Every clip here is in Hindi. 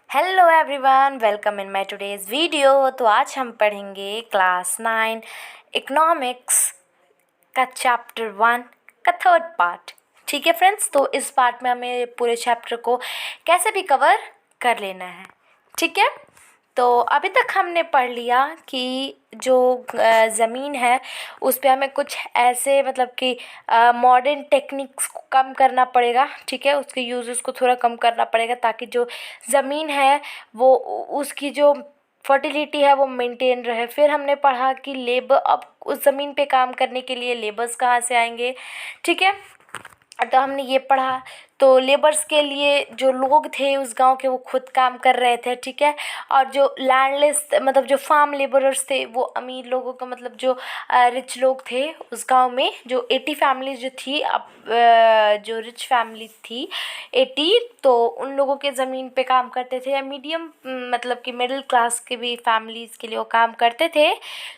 Hello everyone, welcome in my today's video. तो आज हम पढ़ेंगे क्लास 9 इकोनॉमिक्स का चैप्टर 1 का थर्ड पार्ट। ठीक है फ्रेंड्स, तो इस पार्ट में हमें पूरे चैप्टर को कैसे भी कवर कर लेना है। ठीक है, तो अभी तक हमने पढ़ लिया कि जो ज़मीन है उस पे हमें कुछ ऐसे मतलब कि मॉडर्न टेक्निक्स को कम करना पड़ेगा। ठीक है, उसके यूज़ेस को थोड़ा कम करना पड़ेगा ताकि जो ज़मीन है वो उसकी जो फर्टिलिटी है वो मेंटेन रहे। फिर हमने पढ़ा कि लेबर, अब उस ज़मीन पे काम करने के लिए लेबर्स कहाँ से आएंगे। ठीक है, तो हमने ये पढ़ा। तो लेबर्स के लिए जो लोग थे उस गांव के वो खुद काम कर रहे थे। ठीक है, और जो लैंडलेस मतलब जो फार्म लेबरर्स थे वो अमीर लोगों का मतलब जो रिच लोग थे उस गांव में। जो 80 फैमिलीज जो थी, अब जो रिच फैमिली थी 80, तो उन लोगों के ज़मीन पे काम करते थे। या मीडियम मतलब कि मिडिल क्लास के भी फैमिलीज़ के लिए वो काम करते थे।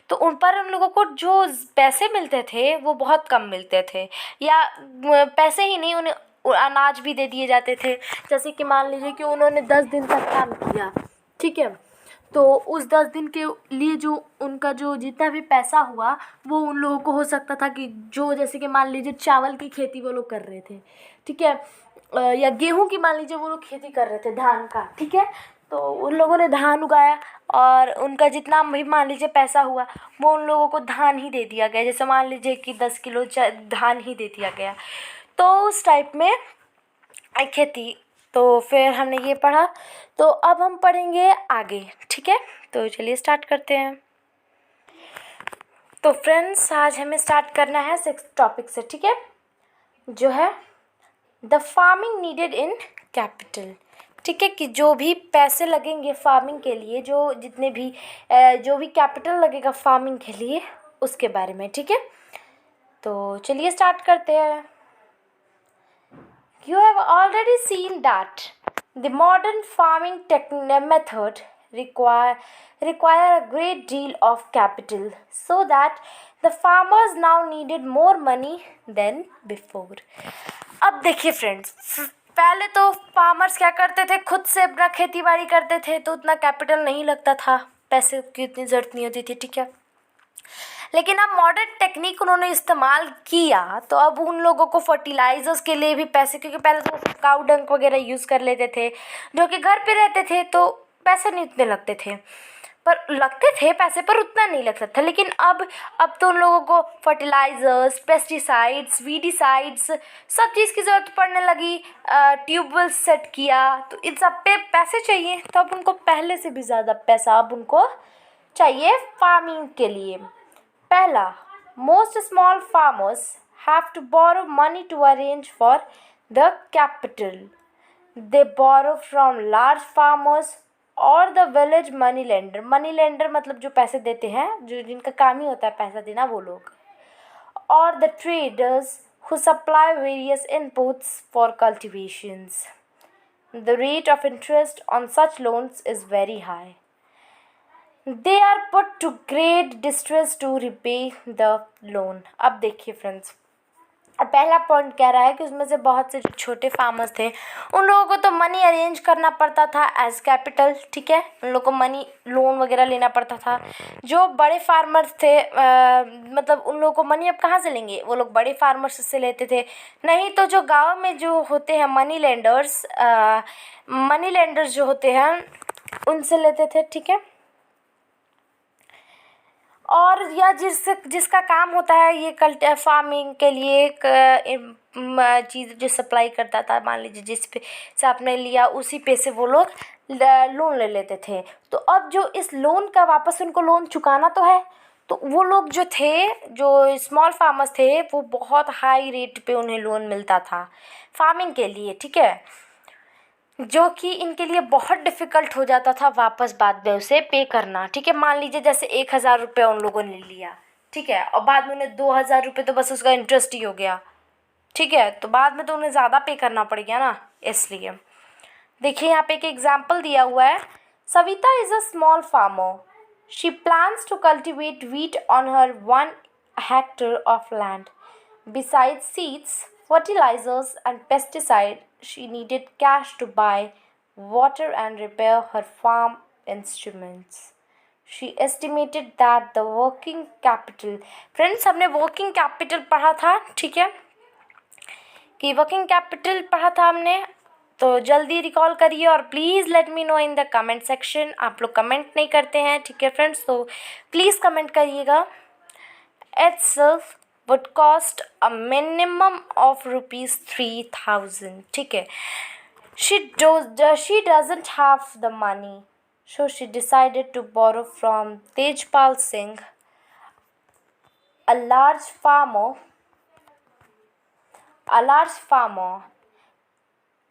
तो उन पर उन लोगों को जो पैसे मिलते थे वो बहुत कम मिलते थे, या पैसे ही नहीं, उन्हें अनाज भी दे दिए जाते थे। जैसे कि मान लीजिए कि उन्होंने 10 दिन तक काम किया। ठीक है, तो उस 10 दिन के लिए जो उनका जो जितना भी पैसा हुआ वो उन लोगों को हो सकता था कि जो जैसे कि मान लीजिए चावल की खेती वो लोग कर रहे थे। ठीक है, या गेहूं की मान लीजिए वो लोग खेती कर रहे थे, धान का। ठीक है, तो उन लोगों ने धान उगाया और उनका जितना भी मान लीजिए पैसा हुआ वो उन लोगों को धान ही दे दिया गया। जैसे मान लीजिए कि 10 किलो धान ही दे दिया गया, तो उस टाइप में खेती। तो फिर हमने ये पढ़ा, तो अब हम पढ़ेंगे आगे। ठीक है, तो चलिए स्टार्ट करते हैं। तो फ्रेंड्स, आज हमें स्टार्ट करना है 6th टॉपिक से। ठीक है, जो है the farming needed in capital. ठीक है, कि जो भी पैसे लगेंगे फार्मिंग के लिए, जो जितने भी जो भी कैपिटल लगेगा फार्मिंग के लिए उसके बारे में। ठीक है, तो चलिए स्टार्ट करते हैं। You have already seen that the modern farming method require a great deal of capital, so that the farmers now needed more money than before. अब देखिए फ्रेंड्स, पहले तो फार्मर्स क्या करते थे, खुद से अपना खेती बाड़ी करते थे तो उतना कैपिटल नहीं लगता था, पैसे की उतनी ज़रूरत नहीं होती थी। ठीक है, लेकिन अब मॉडर्न टेक्निक उन्होंने इस्तेमाल किया तो अब उन लोगों को फर्टिलाइजर्स के लिए भी पैसे, क्योंकि पहले तो काऊ डंक वगैरह यूज़ कर लेते थे जो कि घर पे रहते थे, तो पैसे नहीं उतने लगते थे, पर लगते थे पैसे पर उतना नहीं लगता था। लेकिन अब तो उन लोगों को फर्टिलाइजर्स, पेस्टिसाइड्स, वीडिसाइड्स सब चीज़ की ज़रूरत पड़ने लगी। ट्यूबवेल सेट किया तो इन सब पे पैसे चाहिए, तो अब उनको पहले से भी ज़्यादा पैसा अब उनको चाहिए फार्मिंग के लिए। पहला, most small farmers have to borrow money to arrange for the capital. They borrow from large farmers or the village money lender. Money lender मतलब जो पैसे देते हैं, जो जिनका काम ही होता है पैसा देना, वो लोग। Or the traders who supply various inputs for cultivations. The rate of interest on such loans is very high. They are put to great distress to repay the loan. अब देखिए फ्रेंड्स, अब पहला पॉइंट कह रहा है कि उसमें से बहुत से जो छोटे फार्मर्स थे उन लोगों को तो मनी अरेंज करना पड़ता था एज कैपिटल। ठीक है, उन लोगों को मनी लोन वगैरह लेना पड़ता था। जो बड़े फार्मर्स थे मतलब उन लोगों को मनी अब कहाँ से लेंगे, वो लोग बड़े फार्मर्स से लेते थे, नहीं तो जो गाँव में जो होते हैं मनी लेंडर्स जो होते हैं उनसे लेते थे। ठीक है, और या जिसका काम होता है ये फार्मिंग के लिए एक चीज़ जो सप्लाई करता था, मान लीजिए जिस पे से आपने लिया उसी पे से वो लोग लोन ले लेते थे। तो अब जो इस लोन का वापस उनको लोन चुकाना तो है, तो वो लोग जो थे, जो स्मॉल फार्मर्स थे, वो बहुत हाई रेट पे उन्हें लोन मिलता था फार्मिंग के लिए। ठीक है, जो कि इनके लिए बहुत डिफ़िकल्ट हो जाता था वापस बाद में उसे पे करना। ठीक है, मान लीजिए जैसे 1,000 रुपये उन लोगों ने लिया, ठीक है, और बाद में उन्हें 2,000 रुपये तो बस उसका इंटरेस्ट ही हो गया। ठीक है, तो बाद में तो उन्हें ज़्यादा पे करना पड़ गया ना, इसलिए। देखिए यहाँ पे एक एग्जाम्पल दिया हुआ है। Savita is a small farmer. She plans to cultivate wheat on her 1 hectare of land. Besides seeds, fertilizers and pesticide, she needed cash to buy water and repair her farm instruments. She estimated that the working capital, friends हमने वर्किंग कैपिटल पढ़ा था, ठीक है, कि वर्किंग कैपिटल पढ़ा था हमने, तो जल्दी रिकॉल करिए और please let me know in the comment section. आप लोग कमेंट नहीं करते हैं, ठीक है फ्रेंड्स, तो प्लीज़ कमेंट करिएगा। itself would cost a minimum of ₹3,000, ठीक है। She doesn't have the money, so she decided to borrow from Tejpal Singh, a large farmer.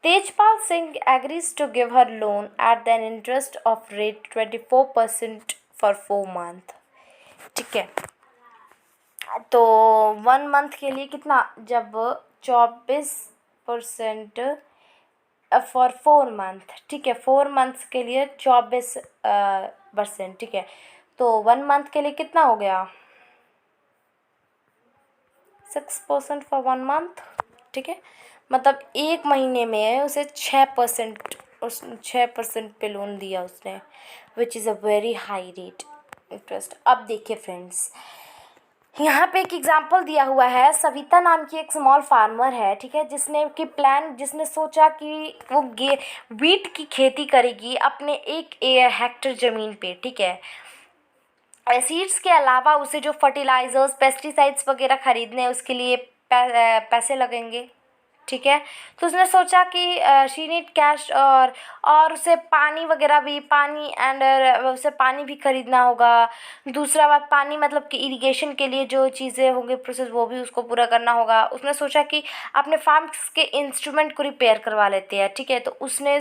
Tejpal Singh agrees to give her loan at an interest of rate 24% for 4 months, ठीक है। तो 1 मंथ के लिए कितना, जब 24% फॉर 4 मंथ, ठीक है, 4 मंथ्स के लिए 24%, ठीक है, तो 1 मंथ के लिए कितना हो गया, 6% फॉर 1 मंथ, ठीक है, मतलब 1 महीने में उसे 6% पे लोन दिया उसने, which is a very high rate interest. अब देखिए फ्रेंड्स, यहाँ पे एक एग्जाम्पल दिया हुआ है। सविता नाम की एक स्मॉल फार्मर है, ठीक है, जिसने सोचा कि वो वीट की खेती करेगी अपने 1 हेक्टेयर ज़मीन पे, ठीक है। सीड्स के अलावा उसे जो फर्टिलाइज़र्स, पेस्टिसाइड्स वगैरह ख़रीदने उसके लिए पैसे लगेंगे, ठीक है। तो उसने सोचा कि शी नीड कैश, और उसे पानी वगैरह भी, उसे पानी भी खरीदना होगा। दूसरा बात, पानी मतलब कि इरिगेशन के लिए जो चीज़ें होंगी प्रोसेस, वो भी उसको पूरा करना होगा। उसने सोचा कि अपने फार्म्स के इंस्ट्रूमेंट को रिपेयर करवा लेते हैं, ठीक है। तो उसने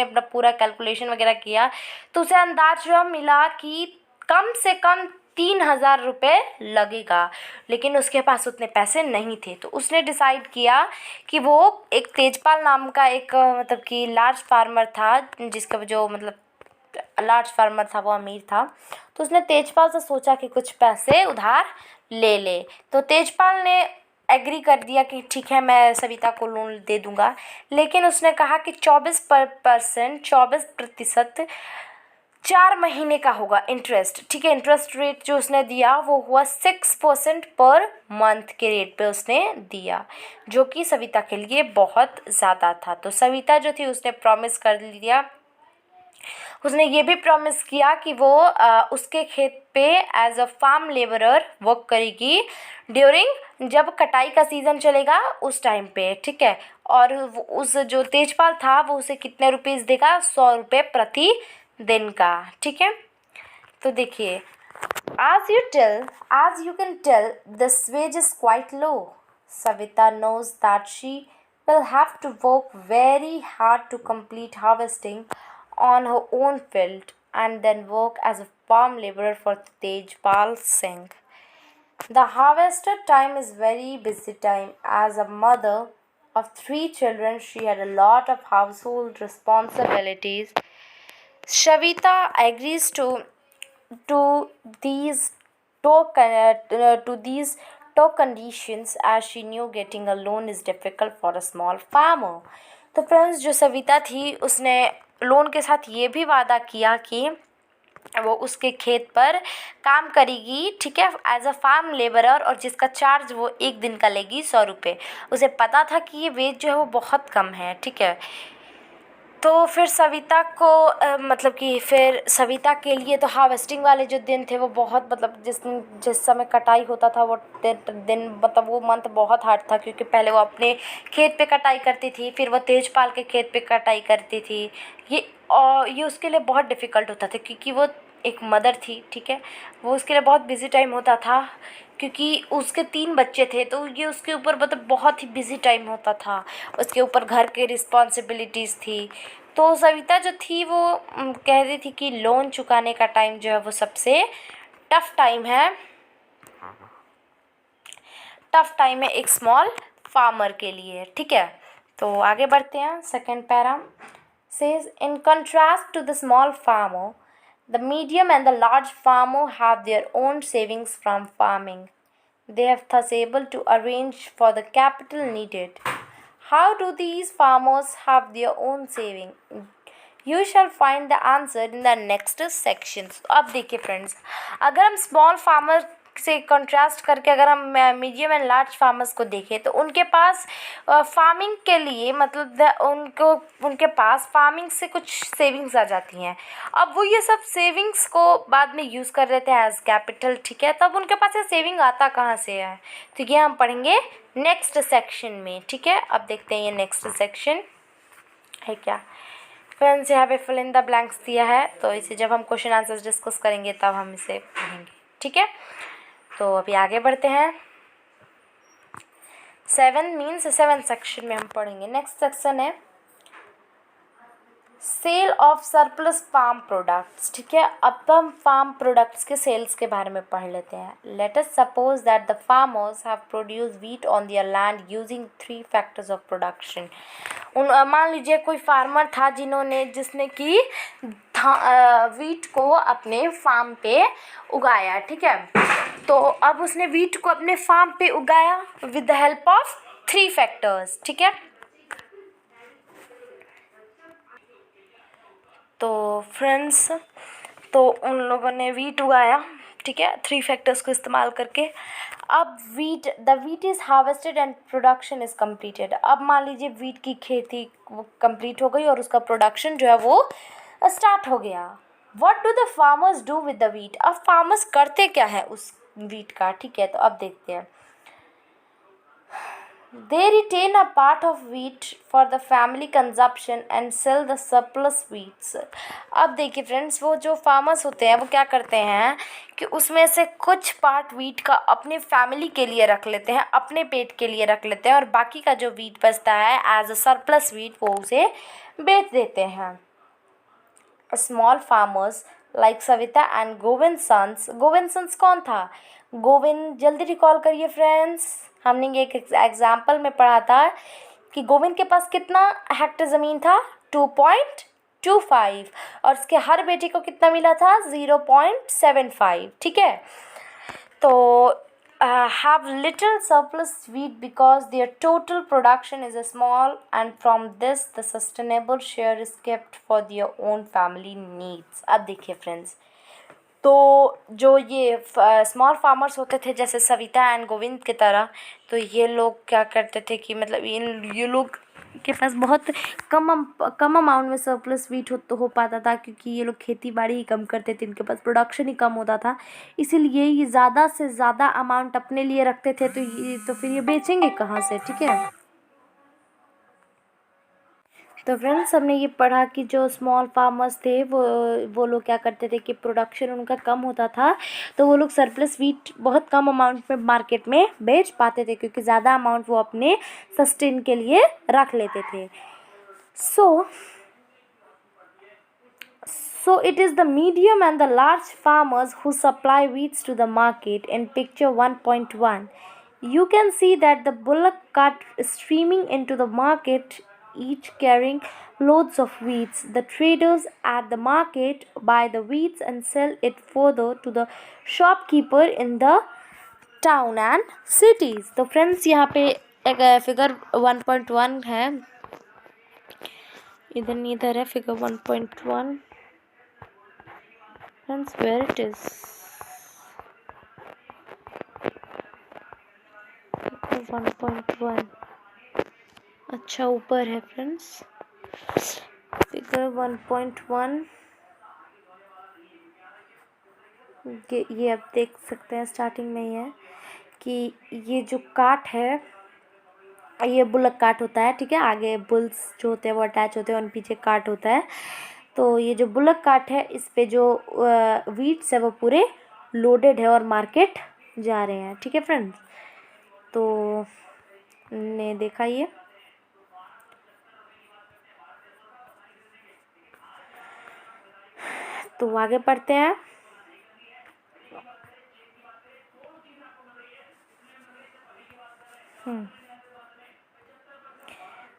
अपना पूरा कैलकुलेशन वगैरह किया, तो उसे अंदाजा मिला कि कम से कम 3,000 रुपये लगेगा, लेकिन उसके पास उतने पैसे नहीं थे। तो उसने डिसाइड किया कि वो एक तेजपाल नाम का एक मतलब कि लार्ज फार्मर था, जिसका जो मतलब लार्ज फार्मर था, वो अमीर था। तो उसने तेजपाल से सोचा कि कुछ पैसे उधार ले ले। तो तेजपाल ने एग्री कर दिया कि ठीक है, मैं सविता को लोन दे दूंगा, लेकिन उसने कहा कि 24% 4 महीने का होगा इंटरेस्ट, ठीक है। इंटरेस्ट रेट जो उसने दिया वो हुआ 6% पर मंथ के रेट पे उसने दिया, जो कि सविता के लिए बहुत ज़्यादा था। तो सविता जो थी उसने प्रॉमिस कर लिया, उसने ये भी प्रॉमिस किया कि वो उसके खेत पे as a farm labourer work करेगी ड्यूरिंग, जब कटाई का सीज़न चलेगा उस टाइम पे, ठीक है। और उस जो तेजपाल था वो उसे कितने रुपीज़ देगा, 100 रुपये प्रति दिन का, ठीक है। तो देखिए, as you can tell, this wage is quite low. Savita knows that she will have to work very hard to complete harvesting on her own field and then work as a farm laborer for Tejpal Singh. The harvester time is very busy time. As a mother of 3 children, she had a lot of household responsibilities. Shavita agrees to these two conditions, as she knew getting a loan is difficult for a small farmer. तो फ्रेंड्स, जो सविता थी उसने लोन के साथ ये भी वादा किया कि वो उसके खेत पर काम करेगी, ठीक है, एज अ फार्म लेबरर, और जिसका चार्ज वो 1 दिन का लेगी 100 रुपये। उसे पता था कि ये वेज जो है वो बहुत कम है, ठीक है। तो फिर सविता को मतलब कि फिर सविता के लिए तो हार्वेस्टिंग वाले जो दिन थे वो बहुत, मतलब जिस समय कटाई होता था वो दिन मतलब वो मंथ बहुत हार्ड था, क्योंकि पहले वो अपने खेत पे कटाई करती थी, फिर वो तेजपाल के खेत पे कटाई करती थी। ये उसके लिए बहुत डिफ़िकल्ट होता था, क्योंकि वो एक मदर थी, ठीक है। वो उसके लिए बहुत बिज़ी टाइम होता था, क्योंकि उसके 3 बच्चे थे, तो ये उसके ऊपर मतलब बहुत ही बिज़ी टाइम होता था। उसके ऊपर घर के रिस्पॉन्सिबिलिटीज़ थी। तो सविता जो थी वो कह रही थी कि लोन चुकाने का टाइम जो है वो सबसे टफ़ टाइम है एक स्मॉल फार्मर के लिए, ठीक है। तो आगे बढ़ते हैं। Second para says, in contrast to the small farmer, the medium and the large farmer have their own savings from farming. They have thus able to arrange for the capital needed. How do these farmers have their own saving? You shall find the answer in the next sections. तो अब देखिए फ्रेंड्स, अगर हम स्मॉल फार्मर से कंट्रास्ट करके अगर हम मीडियम एंड लार्ज फार्मर्स को देखें तो उनके पास फार्मिंग के लिए मतलब उनके पास फार्मिंग से कुछ सेविंग्स आ जाती हैं। अब वो ये सब सेविंग्स को बाद में यूज़ कर लेते हैं एज कैपिटल, ठीक है। तब उनके पास ये सेविंग आता कहाँ से है, तो ये हम पढ़ेंगे नेक्स्ट सेक्शन में, ठीक है। अब देखते हैं ये नेक्स्ट सेक्शन है क्या। फ्रेंड्स यहाँ पे फिल इन द ब्लैंक्स दिया है, तो इसे जब हम क्वेश्चन आंसर्स डिस्कस करेंगे तब हम इसे पढ़ेंगे, ठीक है। तो अभी आगे बढ़ते हैं। 7 मीन्स 7 सेक्शन में हम पढ़ेंगे। नेक्स्ट सेक्शन है sale of surplus farm products, ठीक है। अब हम फार्म प्रोडक्ट्स के सेल्स के बारे में पढ़ लेते हैं। Let us suppose that the farmers have produce wheat on their land using 3 factors of production. मान लीजिए कोई फार्मर था जिसने कि व्हीट को अपने फार्म पे उगाया, ठीक है। तो अब उसने व्हीट को अपने फार्म पे उगाया with the help of 3 factors, ठीक है। तो फ्रेंड्स, तो उन लोगों ने व्हीट उगाया, ठीक है, 3 फैक्टर्स को इस्तेमाल करके। अब the wheat is harvested and production is completed. अब मान लीजिए व्हीट की खेती वो कम्प्लीट हो गई और उसका प्रोडक्शन जो है वो स्टार्ट हो गया। What do the farmers do with the wheat? अब फार्मर्स करते क्या है उस व्हीट का, ठीक है। तो अब देखते हैं। They retain a part of wheat for the family consumption and sell the surplus wheats. अब देखिए फ्रेंड्स, वो जो फार्मर्स होते हैं वो क्या करते हैं कि उसमें से कुछ पार्ट व्हीट का अपने फैमिली के लिए रख लेते हैं, अपने पेट के लिए रख लेते हैं, और बाकी का जो व्हीट बचता है एज अ सरप्लस व्हीट वो उसे बेच देते हैं। Small farmers like Savita and Govind sons. Govind sons कौन था? गोविंद, जल्दी रिकॉल करिए फ्रेंड्स। हमने ये एक एग्जाम्पल में पढ़ा था कि गोविंद के पास कितना हेक्टर ज़मीन था? 2.25, और उसके हर बेटे को कितना मिला था? 0.75, ठीक है। तो have little surplus wheat because their total production is small, and from this the sustainable share is kept for their own family needs. अब देखिए फ्रेंड्स, तो जो ये स्मॉल फार्मर्स होते थे जैसे सविता एंड गोविंद की तरह, तो ये लोग क्या करते थे कि मतलब ये लोग के पास बहुत कम अमाउंट में सरप्लस व्हीट हो पाता था, क्योंकि ये लोग खेती बाड़ी ही कम करते थे, इनके पास प्रोडक्शन ही कम होता था। इसीलिए ये ज़्यादा से ज़्यादा अमाउंट अपने लिए रखते थे। तो फिर ये बेचेंगे कहाँ से, ठीक है। तो फ्रेंड्स, हमने ये पढ़ा कि जो स्मॉल फार्मर्स थे वो लोग क्या करते थे कि प्रोडक्शन उनका कम होता था, तो वो लोग सरप्लस व्हीट बहुत कम अमाउंट में मार्केट में बेच पाते थे, क्योंकि ज़्यादा अमाउंट वो अपने सस्टेन के लिए रख लेते थे। So it is the medium and the large farmers who supply wheats to the market. In picture 1.1, you can see that the bullock cart is streaming into the market, each carrying loads of wheats. The traders at the market buy the wheats and sell it further to the shopkeeper in the town and cities. तो फ्रेंड्स, यहाँ पे एक फिगर 1.1 है, इधर है figure 1.1। Friends, where it is? 1.1, अच्छा ऊपर है फ्रेंड्स, फिगर 1.1। ये आप देख सकते हैं स्टार्टिंग में ही है कि ये जो काट है ये बुलक काट होता है, ठीक है। आगे बुल्स जो होते हैं वो अटैच होते हैं और पीछे काट होता है। तो ये जो बुलक काट है इस पे जो व्हीट्स है वो पूरे लोडेड है और मार्केट जा रहे हैं, ठीक है फ्रेंड्स। तो ने देखा ये, तो आगे पढ़ते हैं।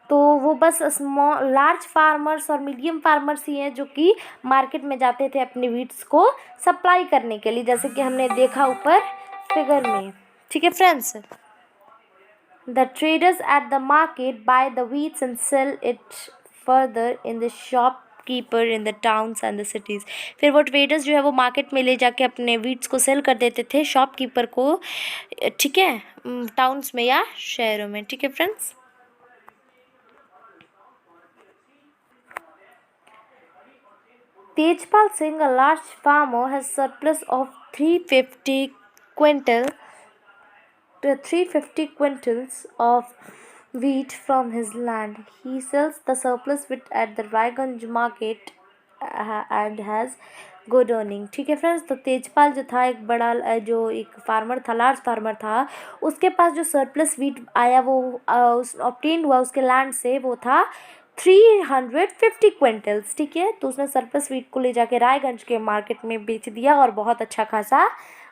तो वो बस लार्ज फार्मर्स और मीडियम फार्मर्स ही हैं जो कि मार्केट में जाते थे अपने व्हीट्स को सप्लाई करने के लिए, जैसे कि हमने देखा ऊपर फिगर में, ठीक है friends. The traders at the market buy the wheats and sell it further in the shopkeeper in the towns and the cities. फिर वो ट्रेडर्स जो है वो मार्केट में ले जाके अपने वीट्स को सेल कर देते थे शॉपकीपर को, ठीक है, टाउन्स में या शहरों में, ठीक है friends. Tejpal Singh, a large farmer, has surplus of 350 quintals of wheat from his land. He sells the surplus wheat at the Raiganj market and has good earning, ठीक है फ्रेंड्स। तो तेजपाल जो था एक बड़ा जो एक फार्मर था, लार्ज फार्मर था, उसके पास जो सरप्लस वीट आया वो उस ऑब्टेन हुआ उसके लैंड से, वो था 350 क्विंटल्स, ठीक है। तो उसने सरप्लस वीट को ले जाके रायगंज के मार्केट में बेच दिया और बहुत अच्छा खासा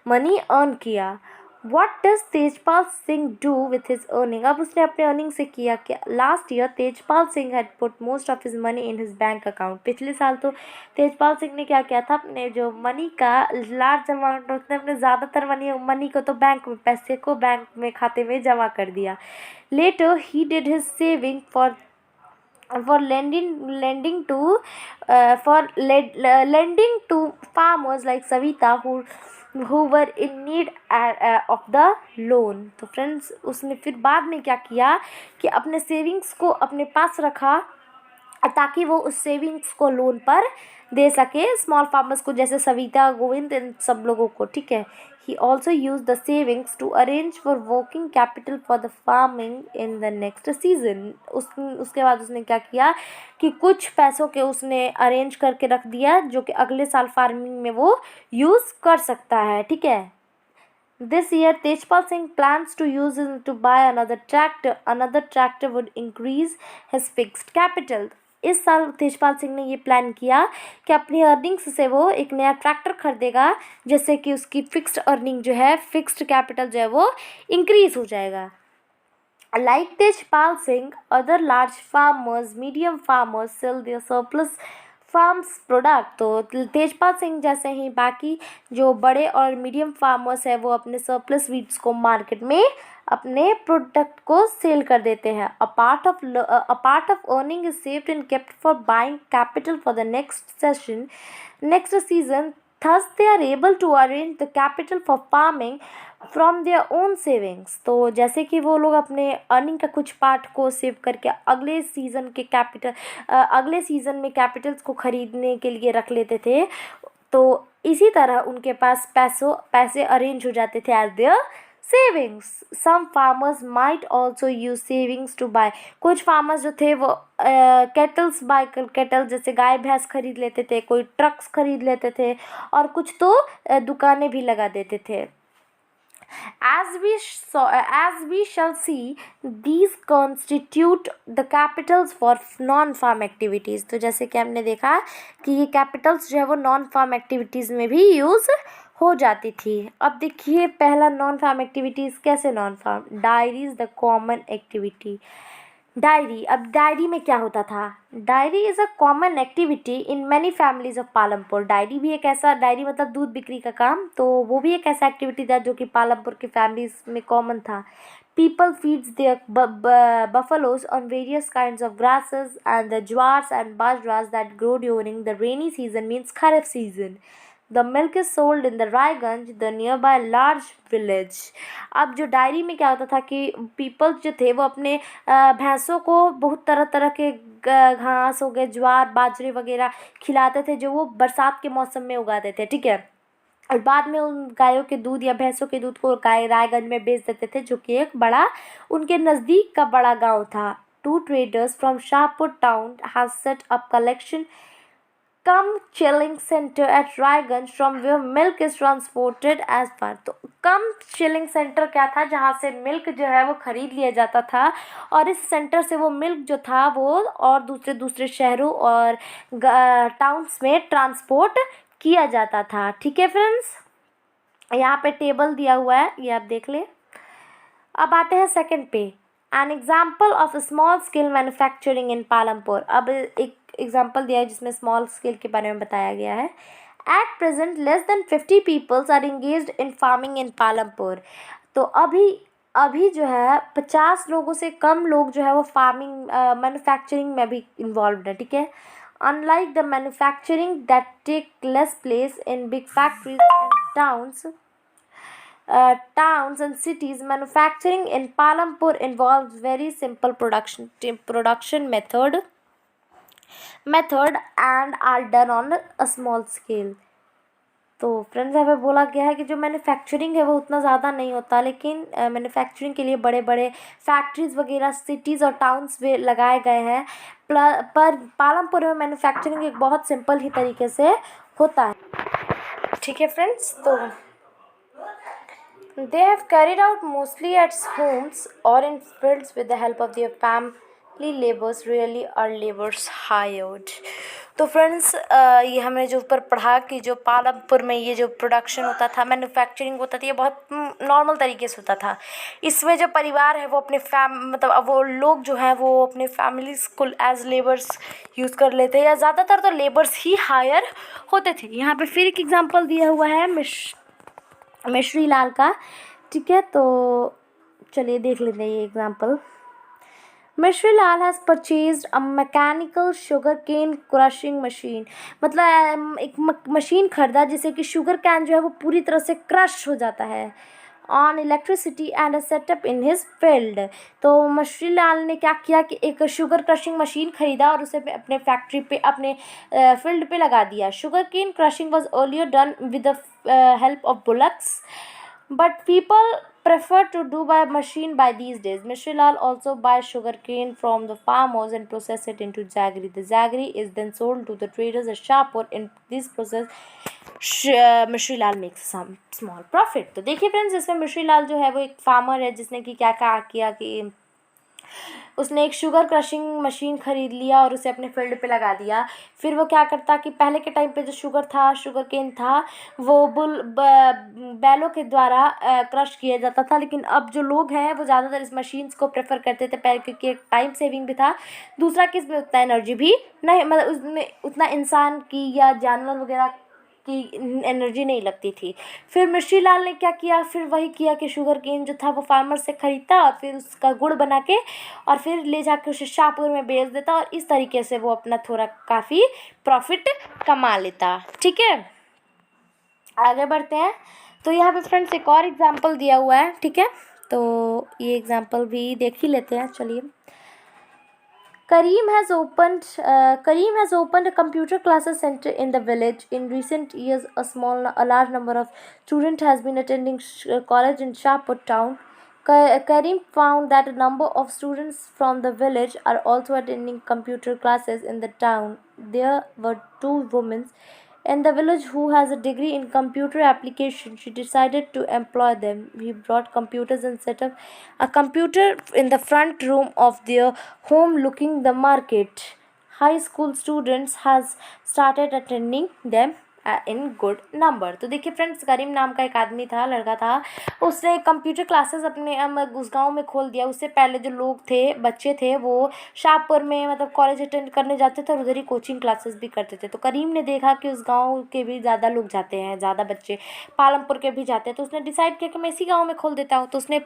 मनी अर्न किया। What does Tejpal Singh do with his earning? अब उसने अपने अर्निंग से किया क्या? Last year Tejpal Singh had put most of his money in his bank account. पिछले साल तो तेजपाल सिंह ने क्या किया था, अपने जो मनी का लार्ज अमाउंट, उसने अपने ज़्यादातर मनी को तो बैंक में, पैसे को बैंक में खाते में जमा कर दिया। Later he did his saving for lending to farmers like Savita who were in need of the loan। तो फ्रेंड्स उसने फिर बाद में क्या किया कि अपने सेविंग्स को अपने पास रखा ताकि वो उस सेविंग्स को लोन पर दे सके स्मॉल फार्मर्स को, जैसे सविता, गोविंद, इन सब लोगों को, ठीक है। He also use the savings to arrange for working capital for the farming in the next season. उसके बाद उसने क्या किया कि कुछ पैसों के उसने अरेंज करके रख दिया जो कि अगले साल फार्मिंग में वो यूज़ कर सकता है, ठीक है। This year, Tejpal Singh plans to use it to buy another tractor. Another tractor would increase his fixed capital. इस साल तेजपाल सिंह ने ये प्लान किया कि अपनी अर्निंग्स से वो एक नया ट्रैक्टर खरीदेगा, जिससे कि उसकी फिक्स्ड अर्निंग जो है, फिक्स्ड कैपिटल जो है वो इंक्रीज हो जाएगा। Like Tejpal Singh, other large farmers, medium farmers sell their surplus farms product. तो तेजपाल सिंह जैसे ही बाकी जो बड़े और मीडियम फार्मर्स है वो अपने सरप्लस वीट्स को मार्केट में अपने प्रोडक्ट को सेल कर देते हैं। A part of earning is saved and kept for buying capital for the next season. Thus they are able to arrange the capital for farming from their own savings। तो जैसे कि वो लोग अपने अर्निंग का कुछ पार्ट को सेव करके अगले सीज़न में कैपिटल्स को खरीदने के लिए रख लेते थे, तो इसी तरह उनके पास पैसे अरेंज हो जाते थे as their savings. Some farmers might also use savings to buy. कुछ फार्मर्स जो थे वो कैटल जैसे गाय भैंस खरीद लेते थे, कोई ट्रक्स खरीद लेते थे और कुछ तो दुकानें भी लगा देते थे। As we shall see, these constitute the capitals for non-farm activities। तो जैसे कि हमने देखा कि ये कैपिटल्स जो है वो नॉन फार्म एक्टिविटीज़ में भी यूज़ हो जाती थी। अब देखिए पहला नॉन फार्म एक्टिविटीज़ कैसे non farm. Dairy is the common activity. Dairy, अब डायरी में क्या होता था? Dairy is a common activity in many families of Palampur. डायरी भी एक ऐसा, डायरी मतलब दूध बिक्री का काम, तो वो भी एक ऐसा एक्टिविटी था जो कि पालमपुर की फैमिलीज में कॉमन था। People feeds their buffaloes on various kinds of grasses and the jowars and bajras that grow during the rainy season, means kharif season. The milk is sold in the Raiganj, the nearby large village। अब जो डायरी में क्या होता था कि पीपल जो थे वो अपने भैंसों को बहुत तरह तरह के घास हो गए, ज्वार, बाजरे वगैरह खिलाते थे जो वो बरसात के मौसम में उगाते थे, ठीक है। और बाद में उन गायों के दूध या भैंसों के दूध को रायगंज में बेच देते थे, जो कि एक बड़ा उनके नज़दीक का बड़ा गांव था। 2 traders from Shahpur town has set up collection chilling center at Raiganj from where milk is transported as far। तो चिलिंग सेंटर क्या था? जहाँ से मिल्क जो है वो ख़रीद लिया जाता था और इस सेंटर से वो मिल्क जो था वो और दूसरे शहरों और टाउन्स में ट्रांसपोर्ट किया जाता था, ठीक है फ्रेंड्स। यहाँ पे टेबल दिया हुआ है, ये आप देख लें। अब आते हैं सेकंड पे, an example of small scale manufacturing इन पालमपुर। अब एक एग्जाम्पल दिया है जिसमें स्मॉल स्केल के बारे में बताया गया है। At present less than 50 peoples are engaged in farming in Palampur. तो अभी अभी जो है 50 लोगों से कम लोग जो है वो फार्मिंग मैन्युफैक्चरिंग में भी इन्वॉल्व है, ठीक है। Unlike the manufacturing that take less place in big factories and towns and cities, manufacturing in Palampur involves very simple production method and are done on a small scale. तो फ्रेंड्स यहाँ पे बोला गया है कि जो मैन्युफैक्चरिंग है वो उतना ज़्यादा नहीं होता, लेकिन मैन्युफैक्चरिंग के लिए बड़े बड़े फैक्ट्रीज़ वगैरह सिटीज़ और टाउन्स में लगाए गए हैं। पर पालमपुर में मैन्युफैक्चरिंग एक बहुत सिंपल ही तरीके से होता है, ठीक है फ्रेंड्स। तो they have carried out mostly at homes or in fields with the help of their family laborers, really are laborers hired. तो फ्रेंड्स ये हमने जो ऊपर पढ़ा कि जो पालमपुर में ये जो प्रोडक्शन होता था, मैन्युफैक्चरिंग होता था, ये बहुत नॉर्मल तरीके से होता था। इसमें जो परिवार है वो अपने मतलब वो लोग जो हैं वो अपने फैमिलीज को एज लेबर्स यूज़ कर लेते हैं, या ज़्यादातर तो लेबर्स ही हायर होते थे। यहाँ पे फिर एक एग्जांपल दिया हुआ है मिश्री लाल का, ठीक है। तो चलिए देख लेते हैं ये example. Mishri Lal has purchased a mechanical sugar cane crushing machine, मतलब एक मशीन खरीदा जिससे कि शुगर कैन जो है वो पूरी तरह से क्रश हो जाता है on electricity and a setup in his field. तो मिश्री लाल ने क्या किया कि एक शुगर क्रशिंग मशीन खरीदा और उसे अपने फैक्ट्री पे, अपने फील्ड पे लगा दिया। Sugar cane crushing was earlier done with the help of bullocks, but people prefer to do by machine by these days. Mishri Lal also buys sugarcane from the farmers and process it into jaggery. The jaggery is then sold to the traders as sharper. In this process, Mishri Lal makes some small profit. तो देखिए फ्रेंड्स, इसमें मिश्री लाल जो है वो एक फार्मर है जिसने कि क्या किया कि उसने एक शुगर क्रशिंग मशीन ख़रीद लिया और उसे अपने फील्ड पे लगा दिया। फिर वो क्या करता कि पहले के टाइम पे जो शुगर केन था वो बैलों के द्वारा क्रश किया जाता था, लेकिन अब जो लोग हैं वो ज़्यादातर इस मशीन्स को प्रेफर करते थे पहले, क्योंकि एक टाइम सेविंग भी था, दूसरा कि इसमें उतना एनर्जी भी नहीं, मतलब उसमें उतना इंसान की या जानवर वगैरह की एनर्जी नहीं लगती थी। फिर मिश्री लाल ने क्या किया, फिर वही किया कि शुगर केन जो था वो फार्मर से ख़रीदता और फिर उसका गुड़ बना के और फिर ले जाके उसे शाहपुर में बेच देता, और इस तरीके से वो अपना थोड़ा काफ़ी प्रॉफिट कमा लेता, ठीक है। आगे बढ़ते हैं। तो यहाँ पे फ्रेंड्स एक और एग्जांपल दिया हुआ है, ठीक है। तो ये एग्जांपल भी देख ही लेते हैं, चलिए। Kareem has opened a computer classes center in the village. In recent years, a large number of students has been attending college in Shahpur town. Kareem found that a number of students from the village are also attending computer classes in the town. There were two women in the village who has a degree in computer application. She decided to employ them. He brought computers and set up a computer in the front room of their home looking the market. High school students has started attending them in good number. तो देखिए फ्रेंड्स, करीम नाम का एक आदमी था, लड़का था, उसने कंप्यूटर क्लासेस अपने उस गांव में खोल दिया। उससे पहले जो लोग थे, बच्चे थे, वो शाहपुर में मतलब कॉलेज अटेंड करने जाते थे और उधर ही कोचिंग क्लासेस भी करते थे। तो करीम ने देखा कि उस गांव के भी ज़्यादा लोग जाते हैं, ज़्यादा बच्चे पालमपुर के भी जाते हैं, तो उसने डिसाइड किया कि मैं इसी गाँव में खोल देता हूँ। तो उसने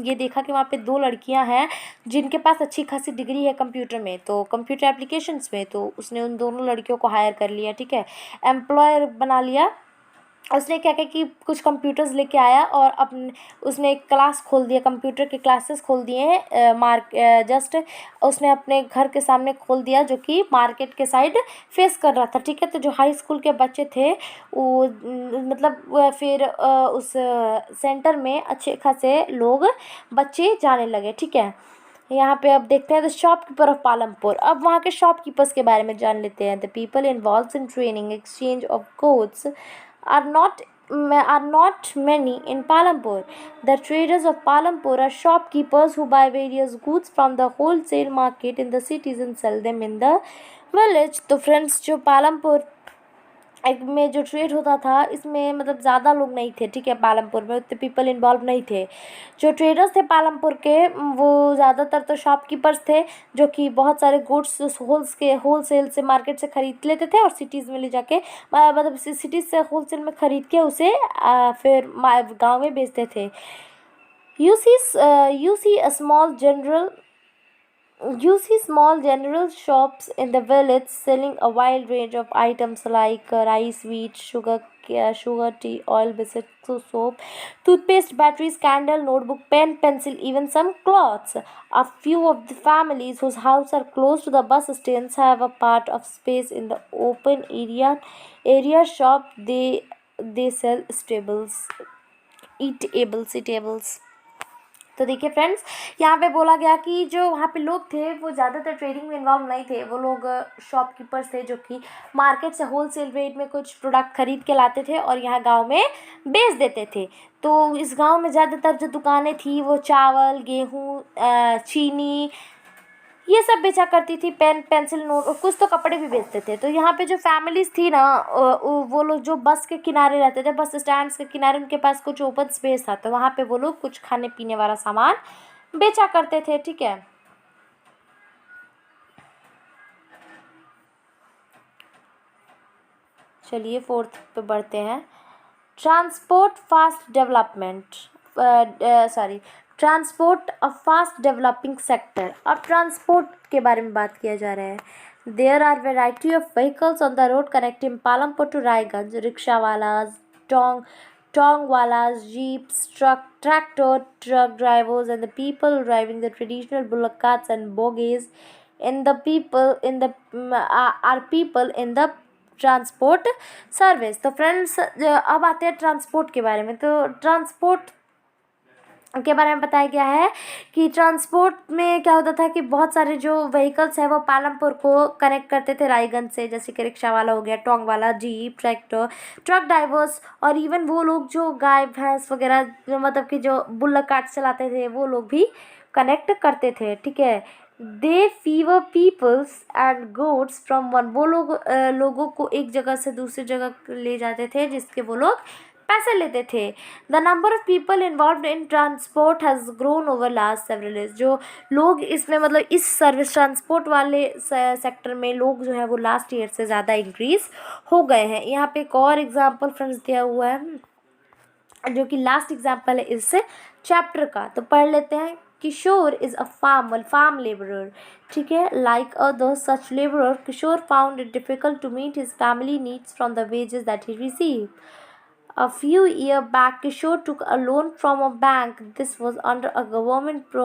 ये देखा कि वहाँ पर 2 लड़कियाँ हैं जिनके पास अच्छी खासी डिग्री है कंप्यूटर में, तो कंप्यूटर एप्लीकेशंस में, तो उसने उन दोनों लड़कियों को हायर कर लिया, ठीक है, एम्प्लॉयर बना लिया। उसने क्या किया कि कुछ कंप्यूटर्स लेके आया और अपने उसने एक क्लास खोल दिया, कंप्यूटर के क्लासेस खोल दिए हैं जस्ट उसने अपने घर के सामने खोल दिया, जो कि मार्केट के साइड फेस कर रहा था, ठीक है। तो जो हाई स्कूल के बच्चे थे वो मतलब फिर उस सेंटर में अच्छे खासे लोग बच्चे जाने लगे, ठीक है। यहाँ पे अब देखते हैं द शॉपकीपर ऑफ पालमपुर। अब वहाँ के शॉपकीपर्स के बारे में जान लेते हैं। The people involve in training exchange of goods are not many in Palampur. The traders of Palampur are shopkeepers who buy various goods from the wholesale market in the cities and sell them in the village. तो फ्रेंड्स, जो पालमपुर में जो ट्रेड होता था इसमें मतलब ज़्यादा लोग नहीं थे, ठीक है, पालमपुर में उतने पीपल इन्वॉल्व नहीं थे। जो ट्रेडर्स थे पालमपुर के वो ज़्यादातर तो शॉपकीपर्स थे, जो कि बहुत सारे गुड्स होलसेल से मार्केट से ख़रीद लेते थे और सिटीज़ में ले जाके मतलब सिटीज़ से होलसेल में ख़रीद के उसे फिर गाँव में बेचते थे। You see a small general You see small general shops in the village selling a wide range of items like rice, wheat, sugar, tea, oil, biscuits, soap, toothpaste, batteries, candle, notebook, pen, pencil, even some clothes. A few of the families whose houses are close to the bus stands have a part of space in the open area shop. They sell stables, eatables. तो देखिए फ्रेंड्स, यहाँ पे बोला गया कि जो वहाँ पे लोग थे वो ज़्यादातर ट्रेडिंग में इन्वॉल्व नहीं थे। वो लोग शॉपकीपर्स थे जो कि मार्केट से होलसेल रेट में कुछ प्रोडक्ट खरीद के लाते थे और यहाँ गांव में बेच देते थे। तो इस गांव में ज़्यादातर जो दुकानें थी वो चावल, गेहूँ, चीनी, ये सब बेचा करती थी। पेन, पेंसिल, नोट और कुछ तो कपड़े भी बेचते थे। तो यहाँ पे जो फैमिलीज थी ना, वो लोग जो बस के किनारे रहते थे, बस स्टैंड्स के किनारे, उनके पास कुछ ओपन स्पेस था, तो वहाँ पे वो लोग कुछ खाने पीने वाला सामान बेचा करते थे। ठीक है, चलिए फोर्थ पे बढ़ते हैं। Transport fast development sorry transport a fast developing sector. अब ट्रांसपोर्ट के बारे में बात किया जा रहा है। There are variety of vehicles on the road connecting Palampur to Raiganj. Rickshaw wallahs, tonga wallahs, jeeps, truck drivers and the people driving the traditional bullock carts and bogies in the people in the are people in the transport service. तो फ्रेंड्स, अब आते हैं ट्रांसपोर्ट के बारे में। तो ट्रांसपोर्ट के बारे में बताया गया है कि ट्रांसपोर्ट में क्या होता था कि बहुत सारे जो व्हीकल्स है वो पालमपुर को कनेक्ट करते थे रायगंज से, जैसे कि रिक्शा वाला हो गया, टोंग वाला, जीप, ट्रैक्टर, ट्रक ड्राइवर्स और इवन वो लोग जो गाय भैंस वगैरह जो मतलब कि जो बुल्लक कार्ट चलाते थे वो लोग भी कनेक्ट करते थे। ठीक है, they ferry peoples and goods from one. वो लोग लोगों को एक जगह से दूसरी जगह ले जाते थे जिसके वो लोग पैसे लेते थे। The number of people involve in transport has grown over last several years. जो लोग इसमें मतलब इस सर्विस ट्रांसपोर्ट वाले सेक्टर में लोग जो है वो लास्ट ईयर से ज़्यादा इंक्रीज हो गए हैं। यहाँ पे एक और एग्जाम्पल फ्रेंड्स दिया हुआ है जो कि लास्ट एग्जाम्पल है इस चैप्टर का, तो पढ़ लेते हैं। Kishore is a farm labourer. ठीक है, like other such labourer, Kishore found it difficult to meet his family needs from the wages that he receive. A few years back, Kishore took a loan from a bank. This was under a government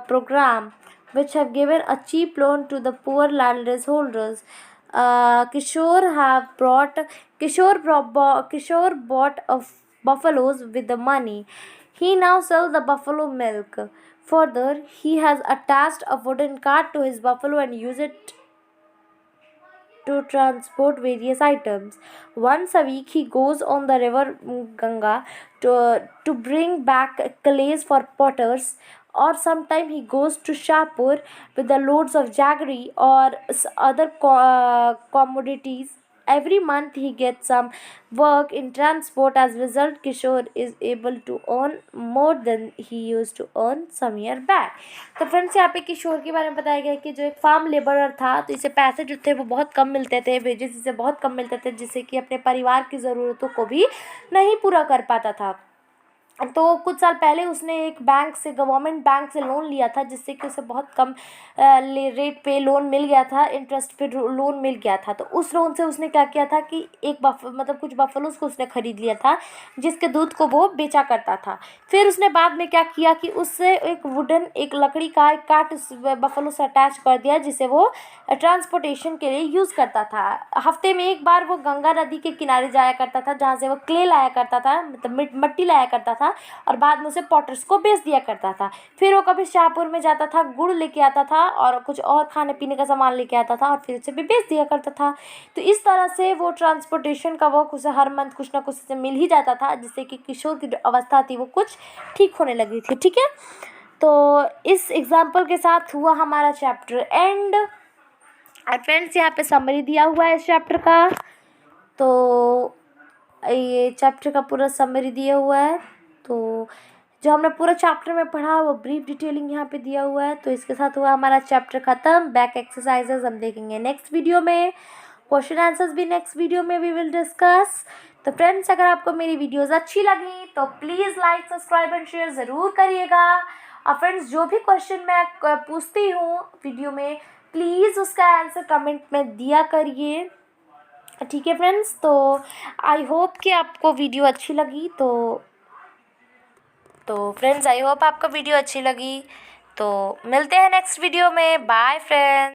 program which have given a cheap loan to the poor landholders. Kishore bought buffaloes with the money. He now sells the buffalo milk. Further, he has attached a wooden cart to his buffalo and uses it to transport various items. Once a week, he goes on the river Ganga to bring back clays for potters, or sometimes he goes to Shahpur with the loads of jaggery or other commodities. Every month he gets some work in transport. As a result, Kishore is able to earn more than he used to earn some year back. तो फ्रेंड्स, यहाँ पे किशोर के बारे में बताया गया कि जो एक फार्म लेबरर था, तो इसे पैसे जो थे वो बहुत कम मिलते थे, वेजेस इसे बहुत कम मिलते थे, जिससे कि अपने परिवार की ज़रूरतों को भी नहीं पूरा कर पाता था। तो कुछ साल पहले उसने एक बैंक से, गवर्नमेंट बैंक से लोन लिया था, जिससे कि उसे बहुत कम रेट पे लोन मिल गया था, इंटरेस्ट पे लोन मिल गया था। तो उस लोन से उसने क्या किया था कि एक मतलब कुछ बफलोस को उसने ख़रीद लिया था, जिसके दूध को वो बेचा करता था। फिर उसने बाद में क्या किया कि उससे एक लकड़ी का एक काट उस बफलो से अटैच कर दिया, जिसे वो ट्रांसपोर्टेशन के लिए यूज़ करता था। हफ्ते में एक बार वो गंगा नदी के किनारे जाया करता था, जहाँ से वो क्ले लाया करता था, मतलब मिट्टी लाया करता था, और बाद में उसे पॉटर्स को बेच दिया करता था। फिर वो कभी शाहपुर में जाता था, गुड़ लेके आता था और कुछ और खाने पीने का सामान लेके आता था, और फिर उसे भी बेच दिया करता था। तो इस तरह से वो ट्रांसपोर्टेशन का वर्क उसे हर मंथ कुछ ना कुछ से मिल ही जाता था, जिससे कि किशोर की जो अवस्था थी वो कुछ ठीक होने लगी थी। ठीक है, तो इस एग्जाम्पल के साथ हुआ हमारा चैप्टर एंड। फ्रेंड्स, यहाँ पे समरी दिया हुआ है इस चैप्टर का, तो ये चैप्टर का पूरा समरी दिया हुआ है। तो जो हमने पूरा चैप्टर में पढ़ा वो ब्रीफ डिटेलिंग यहाँ पे दिया हुआ है। तो इसके साथ हुआ हमारा चैप्टर ख़त्म। बैक एक्सरसाइजेज हम देखेंगे नेक्स्ट वीडियो में। क्वेश्चन आंसर्स भी नेक्स्ट वीडियो में वी विल डिस्कस। तो फ्रेंड्स, अगर आपको मेरी वीडियोस अच्छी लगी तो please like, subscribe and share ज़रूर करिएगा। और फ्रेंड्स, जो भी क्वेश्चन मैं पूछती हूँ वीडियो में, प्लीज़ उसका आंसर कमेंट में दिया करिए, ठीक है फ्रेंड्स। तो आई होप कि आपको वीडियो अच्छी लगी। तो फ्रेंड्स, आई होप आपको वीडियो अच्छी लगी। तो मिलते हैं नेक्स्ट वीडियो में। Bye friends.